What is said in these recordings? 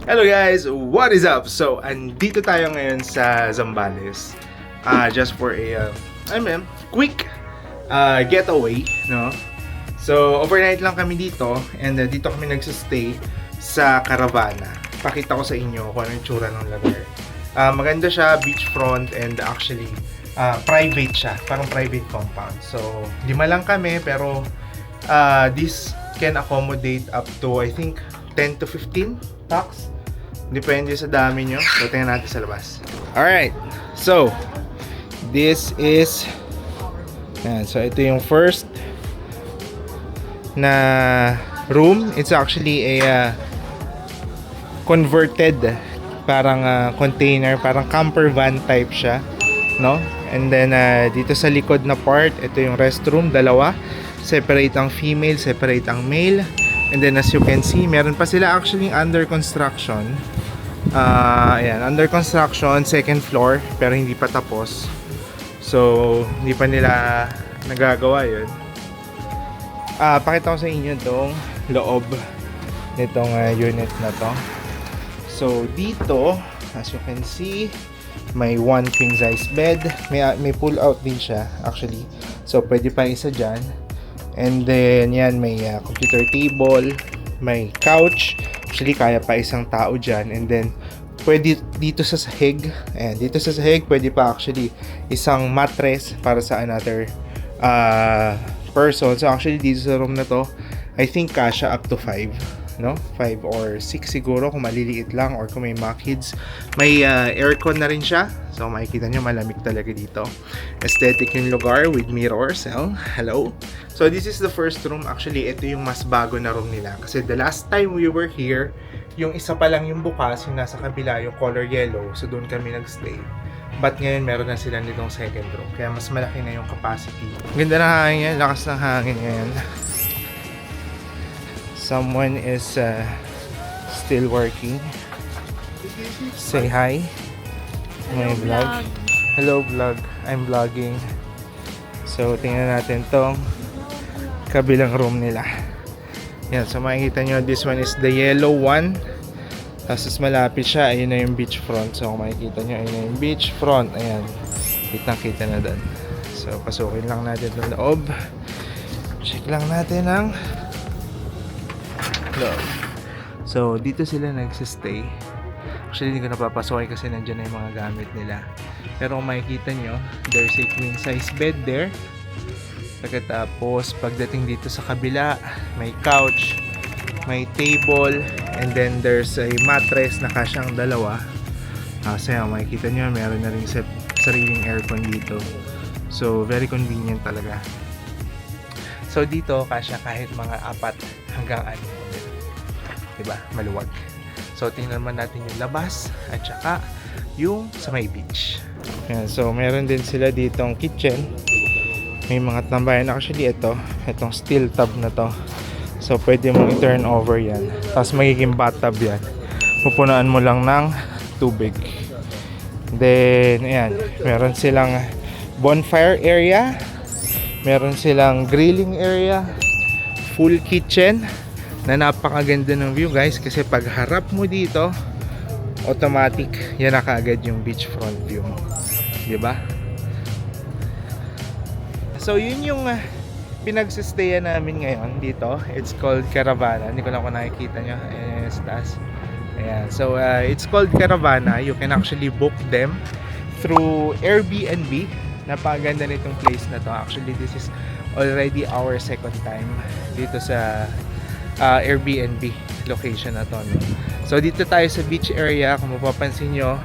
Hello guys, what is up? So, andito tayo ngayon sa Zambales just for a quick getaway, no? So, overnight lang kami dito and dito kami nagsistay sa Caravana. Pakita ko sa inyo kung anong tsura ng lugar. Maganda siya, beachfront, and actually private siya, parang private compound. So, 5 lang kami pero this can accommodate up to I think 10 to 15 packs. Depende sa dami nyo. So, tingnan natin sa labas. Alright. So, this is yan. So, ito yung first na room. It's actually a converted parang container, parang camper van type siya, no? And then dito sa likod na part, ito yung restroom, dalawa. Separate ang female, separate ang male. And then as you can see, meron pa sila actually under construction. Ayan, under construction, second floor, pero hindi pa tapos. So, hindi pa nila nagagawa yun. Pakita ko sa inyo itong loob nitong unit na to. So, dito, as you can see, may one king size bed. May pull out din siya, actually. So, pwede pa isa dyan. And then, yan, may computer table, may couch. Actually, kaya pa isang tao dyan. And then, pwede dito sa sahig. Ayan, dito sa sahig, pwede pa actually isang mattress para sa another person. So, actually, dito sa room na to, I think kasha up to 5. No? 5 or 6 siguro kung maliliit lang or kung may mga kids. May aircon na rin siya. So, makikita nyo, malamig talaga dito. Aesthetic yung lugar with mirrors. Oh, hello. So, this is the first room. Actually, ito yung mas bago na room nila. Kasi the last time we were here, yung isa pa lang yung bukas, yung nasa kabila, yung color yellow. So, doon kami nagstay. But ngayon, meron na sila nitong second room. Kaya mas malaki na yung capacity. Ganda ng hangin. Lakas ng hangin ngayon. Someone is still working. Say hi. My vlog. Hello vlog. I'm vlogging. So tingnan natin tong kabilang room nila. Yan, so makikita nyo, this one is the yellow one. Tapos malapit siya, ayun na yung beachfront. So kung makikita nyo, ayun na yung beachfront. Ayan, kitang-kita na doon. So pasukin lang natin doon loob. Check lang natin ang loob. So dito sila nagsistay. Actually hindi ko napapasokin kasi nandiyan na yung mga gamit nila. Pero kung makikita nyo, there's a queen size bed there. Pagkatapos pagdating dito sa kabila, may couch, may table, and then there's a mattress na kasyang dalawa. So yan, makikita nyo, meron na rin sariling aircon dito. So very convenient talaga. So dito kasya kahit mga 4 hanggang 6. Diba? Maluwag. So tingnan naman natin yung labas at saka yung sa may beach. Ayan, so meron din sila ditong kitchen. May mga tambayan. Actually itong steel tub na to. So pwede mong i-turn over yan. Tapos magiging bathtub yan. Pupunaan mo lang ng tubig. Then ayan, meron silang bonfire area. Meron silang grilling area. Full kitchen. Na napakaganda ng view guys, kasi pag harap mo dito automatic yan na kaagad yung beachfront view mo, diba? So yun yung pinagsistayan namin ngayon dito. It's called Caravana. Hindi ko lang kung nakikita nyo. Ayan, ayan. So it's called Caravana. You can actually book them through Airbnb. Napakaganda nitong place na to. Actually this is already our second time dito sa Airbnb location na to, no? So dito tayo sa beach area. Kung mapapansin nyo,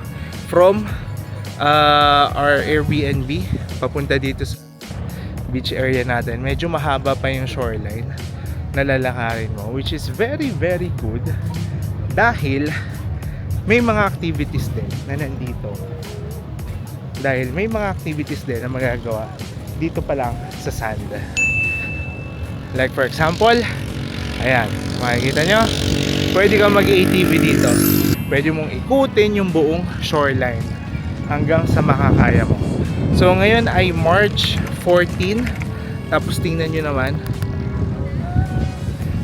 from our Airbnb papunta dito sa beach area natin, medyo mahaba pa yung shoreline na lalakarin mo, which is very very good dahil may mga activities din na nandito. Dahil may mga activities din na magagawa dito pa lang sa sand. Like for example, ayan, makikita nyo, pwede kang mag-ATV dito. Pwede mong ikutin yung buong shoreline hanggang sa makakaya mo. So ngayon ay March 14. Tapos tingnan nyo naman,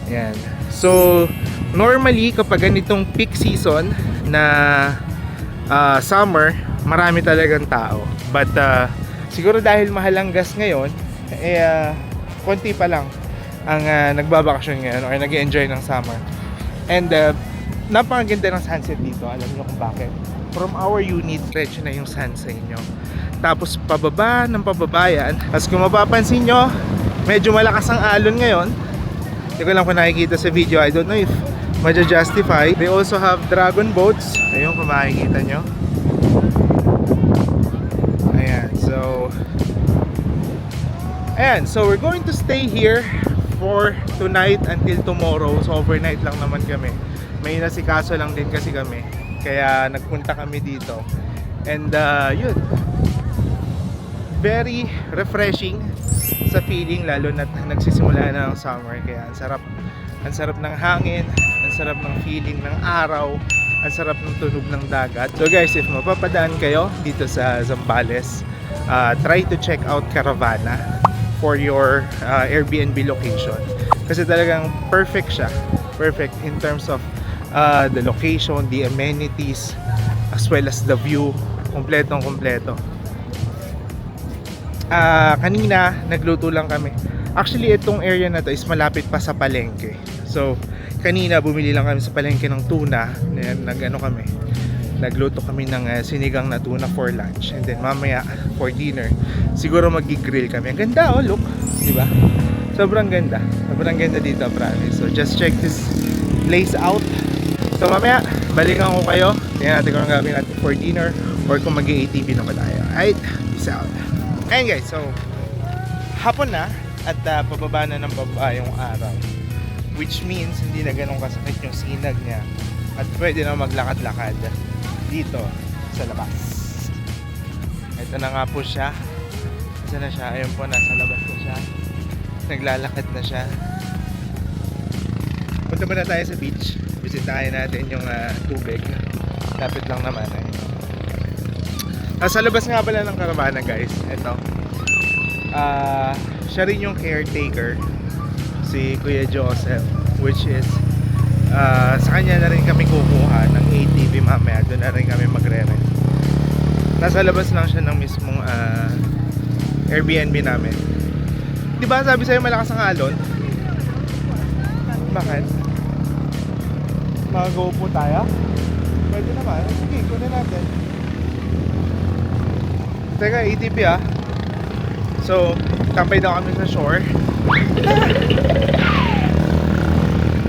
ayan. So Normally, kapag ganitong peak season na summer, marami talagang tao. But siguro dahil mahal ang gas ngayon, konti pa lang ang nagbabakasyon ngayon or nag-enjoy ng summer. And napakaganda ng sunset dito. Alam niyo kung bakit? From our unit, diretso na yung sun sa inyo. Tapos pababa ng pababayan. As kung mapapansin nyo, medyo malakas ang alon ngayon. Hindi ko lang kung nakikita sa video. I don't know if maja-justify. They also have dragon boats. Ayun kung makikita nyo. Ayan, so we're going to stay here for tonight until tomorrow. So overnight lang naman kami. May nasikaso lang din kasi kami. Kaya nagpunta kami dito. And yun, very refreshing sa feeling, lalo na nagsisimula na ng summer. Kaya ang sarap ng hangin, ang sarap ng feeling ng araw, ang sarap ng tunog ng dagat. So guys, if mapapadaan kayo dito sa Zambales, try to check out Caravana for your Airbnb location. Kasi talagang perfect siya. Perfect in terms of the location, the amenities, as well as the view. Kompletong kompleto. Kanina nagluto lang kami. Actually itong area na to is malapit pa sa palengke. So kanina bumili lang kami sa palengke ng tuna. Nagluto kami ng sinigang na tuna for lunch. And then mamaya for dinner siguro magi-grill kami. Ang ganda, oh, look, di ba? Sobrang ganda. Sobrang ganda dito, promise. So just check this place out. So mamaya balikan ko kayo. Tingnan natin kung ang gagawin natin for dinner or kung mag-ATV na ba tayo. Alright, peace out. Ayan guys, so hapon na at pababa na ng baba yung araw, which means hindi na ganun kasakit yung sinag niya at pwede na maglakad-lakad dito sa labas. Ito na nga po siya. Isa na siya, ayun po, nasa labas na siya, naglalakad na siya. Punta muna tayo sa beach, bisitahin natin yung tubig, lapit lang naman eh. Sa labas nga pala ng Caravana guys, ito siya rin yung caretaker, si Kuya Joseph, which is sa kanya na rin kami kukuha ng ATV mamaya. Doon na rin kami magre-rent. Nasa labas lang siya ng mismong Airbnb namin. Diba sabi sa'yo malakas ang alon? Bakit? Mag-go po tayo? Pwede naman. Sige, kunin natin. Teka, ATV ah. So, tambay daw kami sa shore.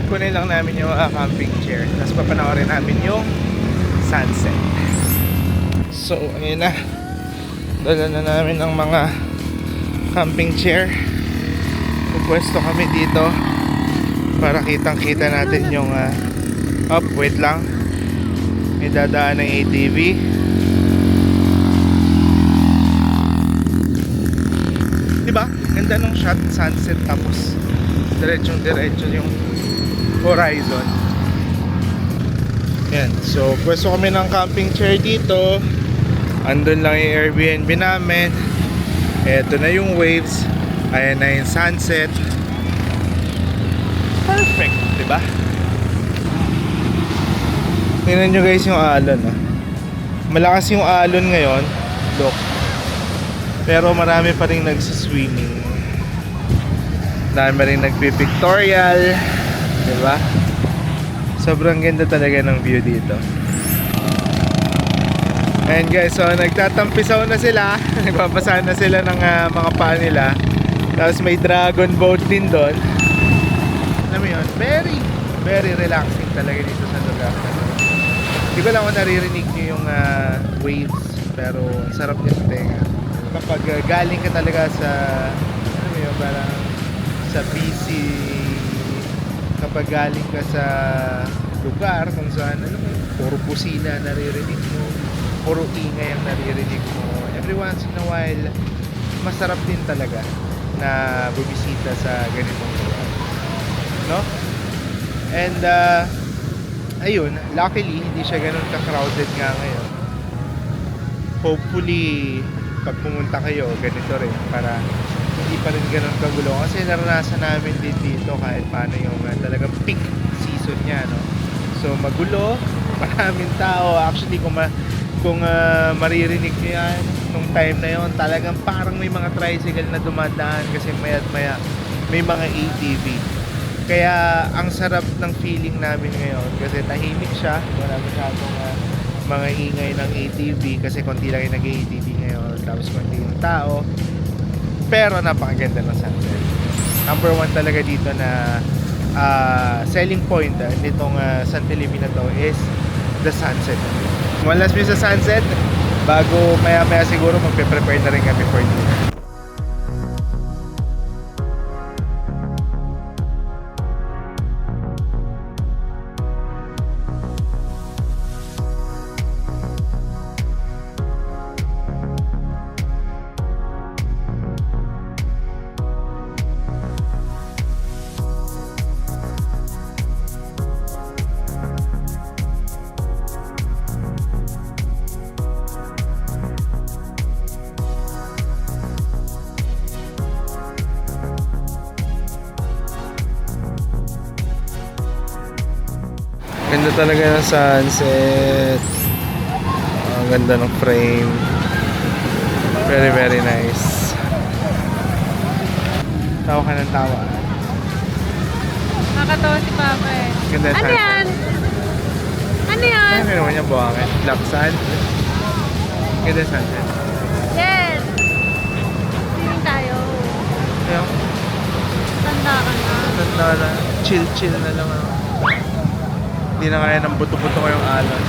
Kunin lang namin yung camping chair. Tapos papanoorin namin yung sunset. So, ayun na. Dala na namin ang mga camping chair. Pupwesto kami dito para kitang-kita natin yung wait lang. May dadaan ng ATV. Diba? Ganda nung shot, sunset, tapos diretsong-diretso yung horizon. Yan. So, pwesto kami ng camping chair dito. Andun lang yung Airbnb namin. Eto na yung waves. Ayan na yung sunset. Perfect, diba? Tingnan nyo guys yung alon. Malakas yung alon ngayon. Look. Pero marami pa rin nagsiswimming. Marami rin nagpipictorial. Diba? Sobrang ganda talaga ng view dito. Ayan guys, so nagtatampisaw na sila. Nagbabasa na sila ng mga paa nila. Tapos may dragon boat din doon. Alam mo yun, very, very relaxing talaga dito sa lugar. Hindi ko lang kung naririnig nyo yung waves. Pero ang sarap niya sa tenga. Kapag galing ka talaga sa, ano mo yun, parang sa busy, kapag galing ka sa lugar kung saan, ano mo, puro busina naririnig mo, puro ingay ang naririnig mo, every once in a while masarap din talaga na bubisita sa ganitong lugar, no? And ayun, luckily hindi siya ganun ka-crowded nga ngayon. Hopefully pag pumunta kayo ganito rin para hindi pa rin ganun kagulo. Kasi naranasan namin din dito kahit paano yung talagang peak season niya, no? So magulo, maraming tao. Actually, kung maririnig nyo yan nung time na yon, talagang parang may mga tricycle na dumadaan kasi maya't maya may mga ATV. Kaya ang sarap ng feeling namin ngayon kasi tahimik siya, wala masyadong mga ingay ng ATV kasi konti lang yung nag-ATV ngayon, tapos konti yung tao, pero napakaganda ng sunset. Number one talaga dito na selling point nitong San Felipe na to is the sunset. One last view sa sunset bago maya maya siguro magpe-prepare na rin kami for dinner. Ganda talaga ng sunset. Ang ganda ng frame. Very, very nice. Tawa ka ng tawa. Nakakatawa si Papa eh. Ganda ng Ano sunset. yan? Ano yan? Ay, meron niya buhangin. Black sand. Ganda ng sunset. Yes! Swimming tayo. Kaya, Tanda ka na. ganda na. Chill na lang ako. Hindi na kaya ng buto-buto ko yung alon.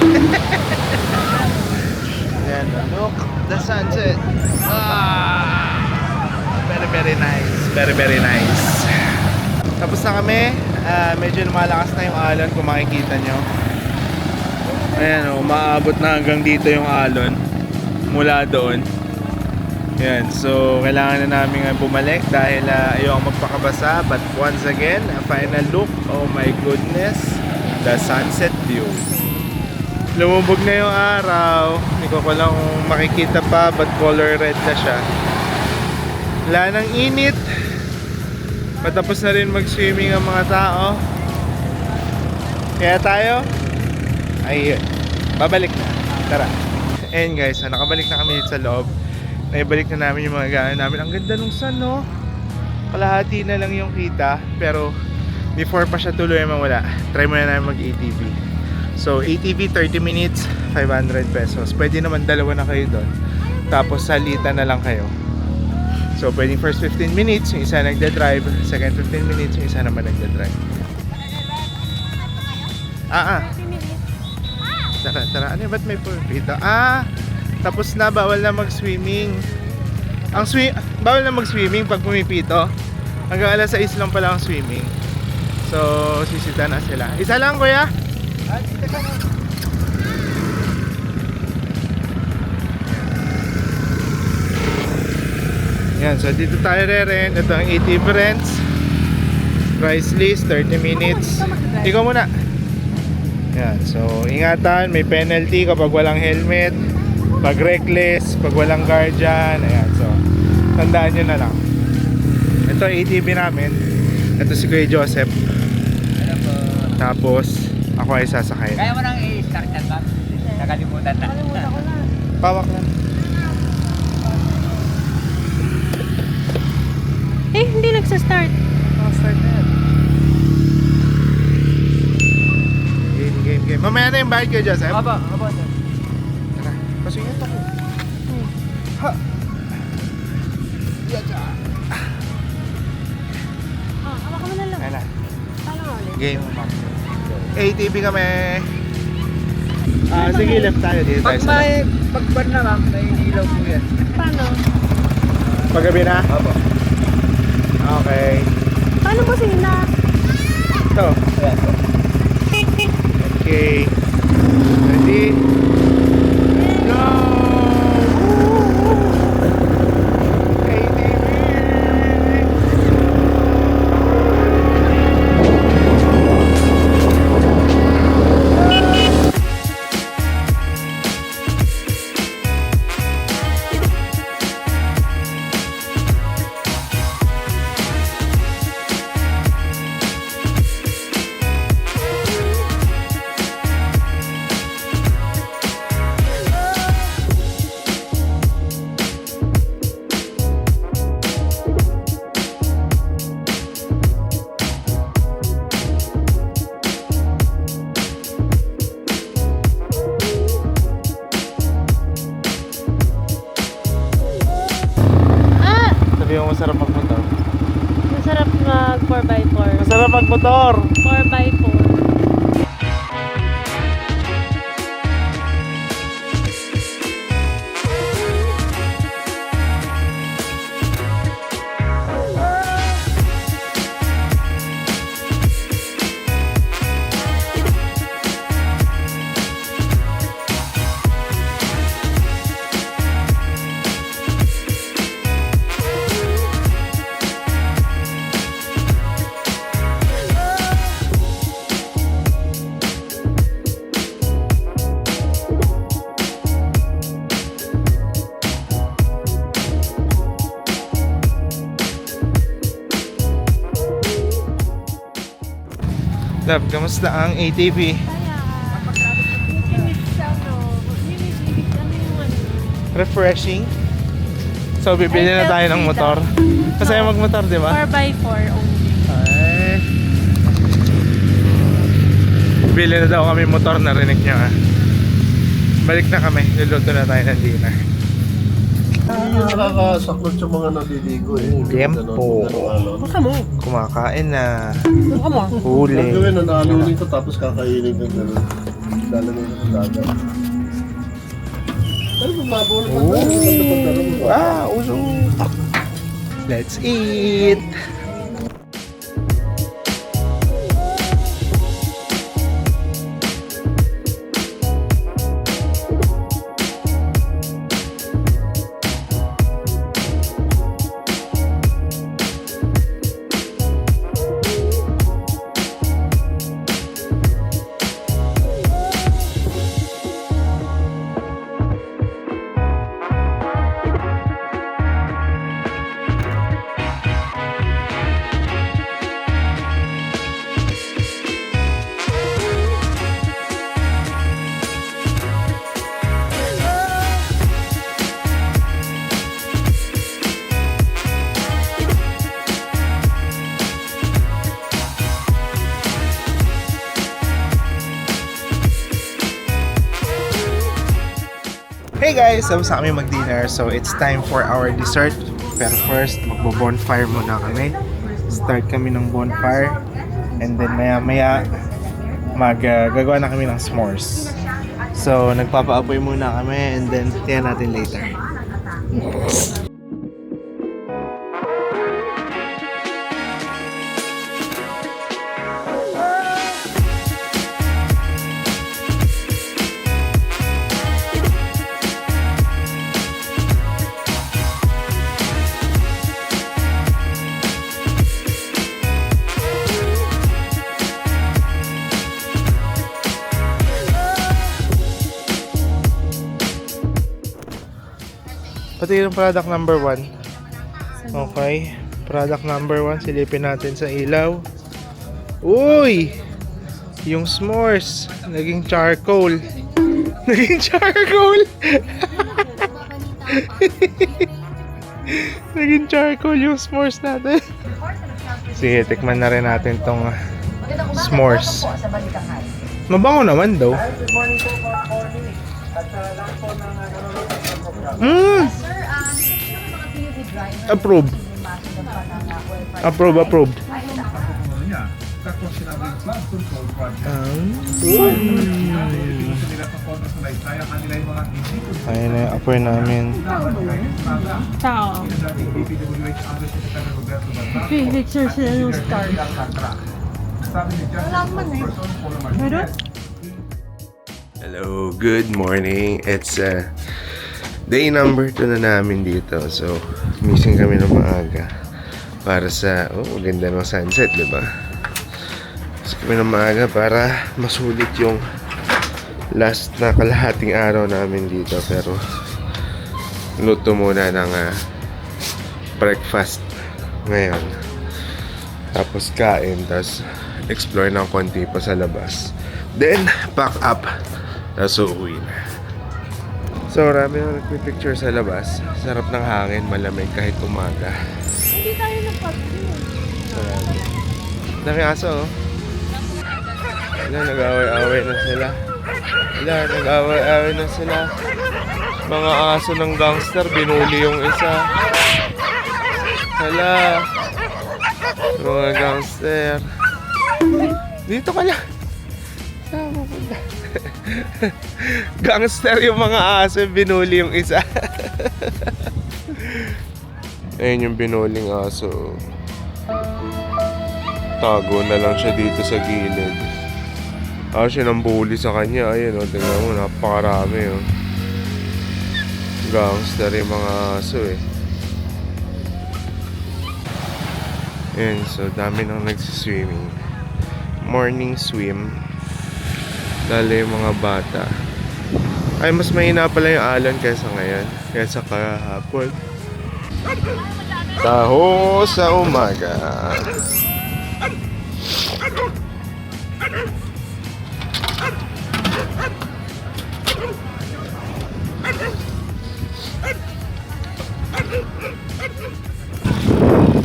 Ayan, look, the sunset. Very, very nice. Very, very nice. Tapos na kami. Medyo lumalakas na yung alon kung makikita nyo. Ayan, umaabot na hanggang dito yung alon. Mula doon. Ayan, so kailangan na namin bumalik dahil ayoko magpakabasa. But once again, a final look. Oh my goodness. The sunset view. Lumubog na yung araw. Hindi ko lang kung makikita pa, but color red na siya. Wala nang init. Patapos na rin mag-swimming ang mga tao. Kaya tayo ay babalik na. Tara. And guys, nakabalik na kami dito sa loob. Naibalik na namin yung mga gana namin. Ang ganda nung sun, no? Kalahati na lang yung kita, pero before pa siya tuloy mawala, try muna namin mag-ATV. So, ATV 30 minutes, 500 pesos. Pwede naman dalawa na kayo doon. Tapos, salita na lang kayo. So, pwedeng first 15 minutes, yung isa nagda-drive. Second 15 minutes, yung isa naman nagda-drive. Tara. Ano yun? Ba't may pupito? Tapos na, bawal na mag-swimming. Bawal na mag-swimming pag pumipito. Hanggang alas 6 lang pala ang swimming. So, sisita na sila. Isa lang, kuya? Yan, so dito tayo re-rent. Ito ang ATV rents. Price list, 30 minutes. Ikaw muna. Yan, so ingatan, may penalty kapag walang helmet, pag reckless, pag walang guardian. Ayan, so tandaan nyo na lang. Ito ATV namin. Ito si Kuya Joseph. Tapos, ako ay sasakay. Kaya mo nang i-start yan, ma'am? Nakalimutan na. Nakalimutan ko na. Pawak lang. Eh, hindi nagsa-start. Start na yan. Game. Mamaya na yung bayad Kuya Joseph. Aba. Tara, pasunyan ako. Ha! Yacha! Hawa ka mo na lang. Ayan na. Paano nga ulit? Game. ATV kami. Sige, left tayo dito tayo. Pag may pagbar na, ma'am, may ilaw po yan. Paano? Paggabi na? Aba. Okay. Paano mo sila? Ito. Ayan. Okay. Ready? Go! ATV! mag 4x4. Masarap magmotor. 4x4. Love, kamusta ang ATV? Refreshing. So, bibili na tayo ng motor. Masaya magmotor, di ba? 4x4 only. Ay. Bili na daw kami motor, narinig niyo ah. Balik na kami, luluto na tayo ng dinner. Hindi yung nakakasaklot sa mga naliligo eh. Tiempo. Baka mo. Kumakain na. Baka mo. Huli. Gagawin na naalunin ko tapos kakainin ka gano'n. Lalagay na sa dagat. Pero kung mabawal pa tayo, Uso. Let's eat. Hey guys! Tapos na kami mag-dinner. So it's time for our dessert. Pero first, magbo-bonfire muna kami. Start kami ng bonfire. And then maya-maya, gagawa na kami ng s'mores. So nagpapaapoy muna kami and then tiyan natin later. Pati yung product number 1. Okay. Product number 1. Silipin natin sa ilaw. Uy! Yung s'mores. Naging charcoal. Naging charcoal! Naging charcoal yung s'mores natin. Sige, tikman na rin natin tong s'mores. Mabango naman daw. Approve. Approved. Ayun na yung apoy namin. Tao. Picture sila ng stars. Wala man eh. Meron? Hello, good morning. It's day number 2 na namin dito. So, missing kami ng maaga para sa, ganda ng sunset, diba? Missing kami ng maaga para masulit yung last na kalahating araw namin dito. Pero, luto muna ng breakfast ngayon. Tapos kain, tapos explore ng konti pa sa labas. Then, pack up. Tapos uuwi na. So, marami na nagpipicture sa labas. Sarap ng hangin, malamig kahit umaga. Hindi tayo nagpag-view. Dami aso, oh. Wala, nag-away-away na sila. Wala, nag-away-away na sila. Mga aso ng gangster, binuli yung isa. Wala. Mga gangster. Dito ka lang. Saan mo punta? Gangster yung mga aso. Binuli yung isa. Ayun yung binuling aso. Tago na lang siya dito sa gilid. Siya nang bully sa kanya. Ayun o, tingnan mo, napakarami o. Gangster yung mga aso eh. Ayun, so dami nang nagsiswimming. Morning swim. Lalo yung mga bata. Ay, mas mahina pala yung alon kaysa ngayon. Kaysa kahapon. Taho sa umaga.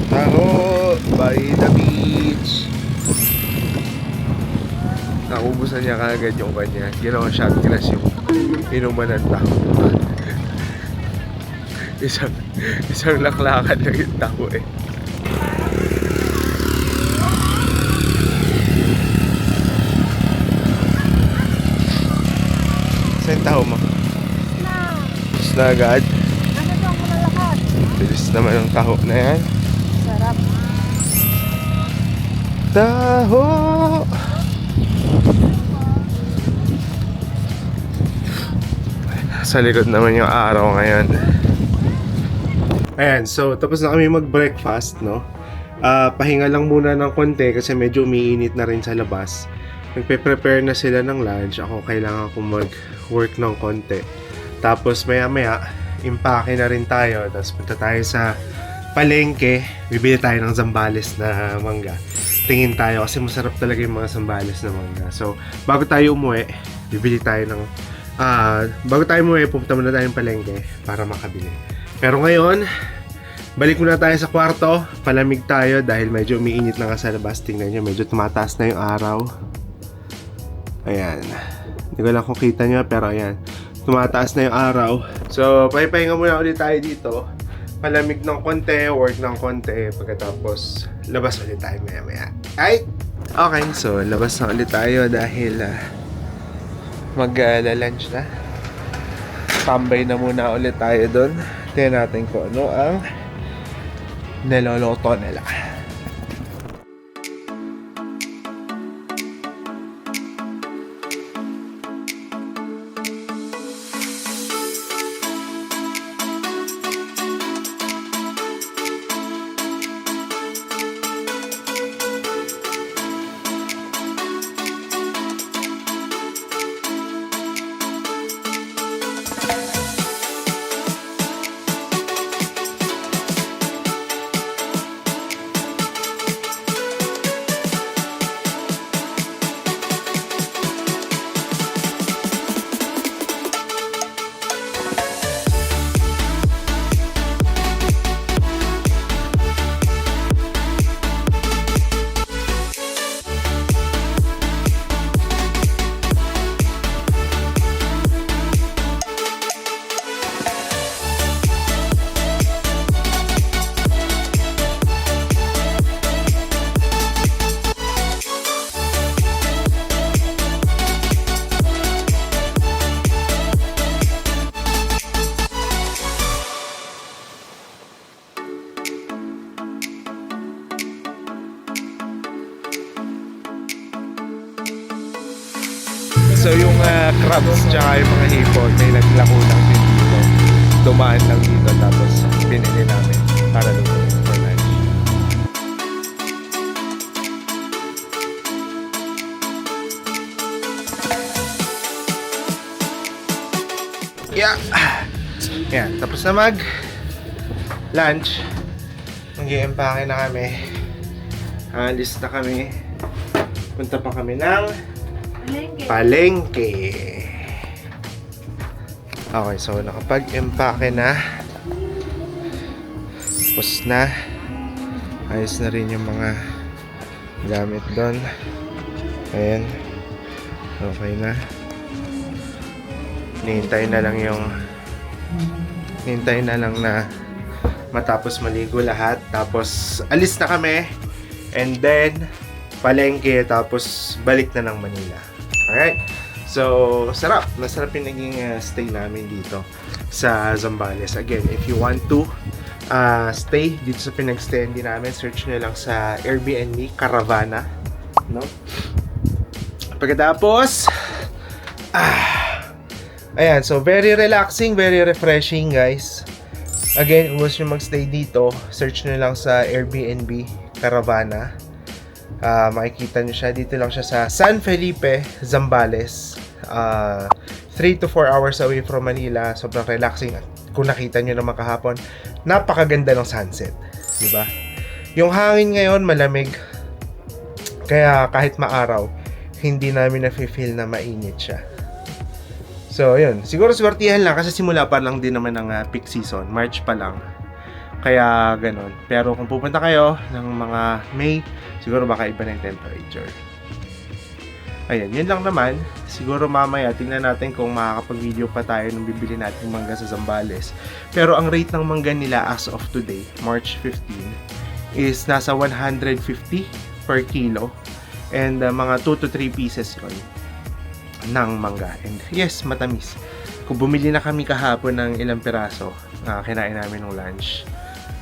Taho by the beach. Naubusan niya kagad yung kanya. Ginawa shot glass yung inuman ng taho. Isang laklakan lang yung taho eh. Saan taho mo? Bilis na agad. Ano daw mo na lahat? Bilis naman ang taho na yan. Sarap. Taho! Sa likod naman yung araw ngayon. Ayan, so tapos na kami mag-breakfast, no? Pahinga lang muna ng konti kasi medyo umiinit na rin sa labas. Nagpe-prepare na sila ng lunch. Ako kailangan ko mag-work ng konti. Tapos maya-maya, impake na rin tayo. Tapos punta tayo sa palengke. Bibili tayo ng zambales na mangga. Tingin tayo kasi masarap talaga yung mga zambales na mangga. So, bago tayo umuwi, bibili tayo ng bago tayo umuwi, pupunta muna tayong palengke para makabili. Pero ngayon, balik muna tayo sa kwarto. Palamig tayo dahil medyo umiinit na nga sa labas. Tingnan nyo, medyo tumataas na yung araw. Ayan. Hindi ko lang kung kita nyo, pero ayan. Tumataas na yung araw. So, pahipahinga muna ulit tayo dito. Palamig ng konti, work ng konti. Pagkatapos, labas ulit tayo maya-maya. Ay! Okay, so labas na ulit tayo dahil mag-lunch na. Tambay na muna ulit tayo doon. Tingnan natin kung ano ang niloloto nila. So yung crabs tsaka yung mga hipon, may naglako lang din dito. Dumaan lang dito tapos binili namin para lutuin for lunch. Yeah. Yan, tapos na mag lunch. Mag-i-empake na kami. Alis na kami. Punta pa kami ng palengke. Okay, so nakapag-empake na. Tapos na. Ayos na rin yung mga gamit doon. Ayan. Okay na. Hinihintay na lang na matapos maligo lahat. Tapos alis na kami. and then palengke, tapos balik na ng Manila. Alright? So, sarap. Masarap yung naging stay namin dito sa Zambales. Again, if you want to stay dito sa pinag-stayan din namin, search nyo lang sa Airbnb, Caravana. No? Pagkatapos, ayan, so very relaxing, very refreshing, guys. Again, kung gusto nyo mag-stay dito, search nyo lang sa Airbnb, Caravana. Makikita nyo siya. Dito lang siya sa San Felipe, Zambales. 3 to 4 hours away from Manila. Sobrang relaxing. Kung nakita nyo naman kahapon, napakaganda ng sunset. Diba? Yung hangin ngayon, malamig. Kaya kahit maaraw, hindi namin na-feel na mainit siya. So, yun. Siguro swertihan lang kasi simula pa lang din naman ng peak season. March pa lang. Kaya, ganun. Pero kung pupunta kayo ng mga May, siguro baka iba na yung temperature. Ayan, yun lang naman. Siguro mamaya, tingnan natin kung makakapag-video pa tayo nung bibili natin mangga sa Zambales. Pero ang rate ng mangga nila as of today, March 15, is nasa 150 per kilo. And mga 2 to 3 pieces yun ng mangga. And yes, matamis. Kung bumili na kami kahapon ng ilang piraso, kinain namin ng lunch.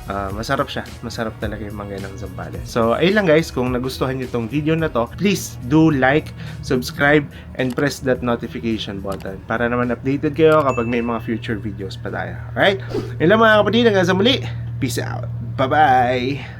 Masarap siya. Masarap talaga yung mangga ng Zambales. So, ayun lang guys. Kung nagustuhan nyo tong video na to, please do like, subscribe, and press that notification button para naman updated kayo kapag may mga future videos pa tayo. Alright? Yun lang mga kapatid. Hanggang sa muli. Peace out. Bye-bye!